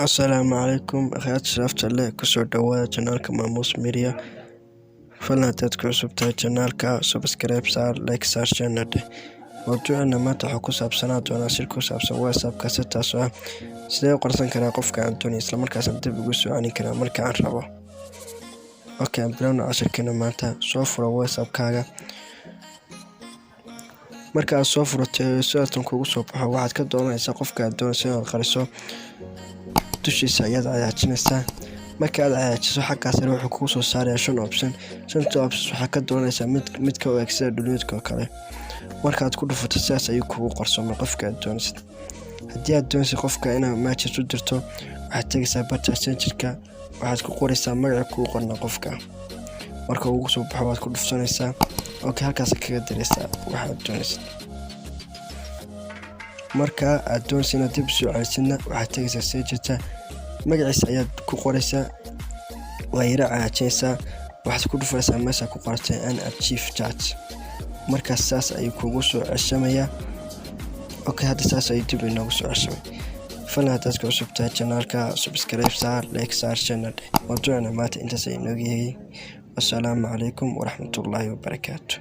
السلام عليكم أخيات شرفت الله كسر دواء جنالك ماموس ميريا فلا تذكر سبتها جنالك سبسكرايب صار لايك صار جنال موضوعنا ما تحكو سابسنات وانا سيركو سابسن واساب كاستا سوا سيدي قرصان كنا قفك عن توني اسلام مركز انت بيقوسو عني كنا مركا عن ربا اوكي بلونا عشر كنا مانتا صوفر واساب كاغا marka soo furtay su'aatan kugu soo baxo waxaad ka doonaysaa qofka aad doonayso inaad qariso dushiisa ayaad cayaajinaysaa marka aad cayaajiso xagga sare wuxuu kugu soo saarayaa 5 option 5 options waxaad ka doonaysaa mid ka eeg sida dhuleedka kale markaad ku dhufato sidaas ayuu kugu qarsoomay qofka aad doonayso haddii aad doonayso qofka inaad matches u dirto waxaad tagaysaa barta messengerka waxaad ku qoraysaa magaca kugu qorna qofka marka uu soo baxo waad ku dhufsanaysaa okay halkaas kaga diraysaa waxaad doonaysid marka aad doonaysid inaad dib soo celisidna waxaad tagaysaa messengerka magaciisa ayaad ku qoraysaa waa yara caajinaysaa waxaad ku dhufanaysaa meesha ku qortay an archive chat marka saas ayuu kugu soo ceshamayaa okay hadda saas ayuu dib inoogu soo ceshamay فلا تذكر سبتها جنالك سبسكرايب صار لايك صار شنال موضوعنا مات انت سينوغي والسلام عليكم ورحمة الله وبركاته.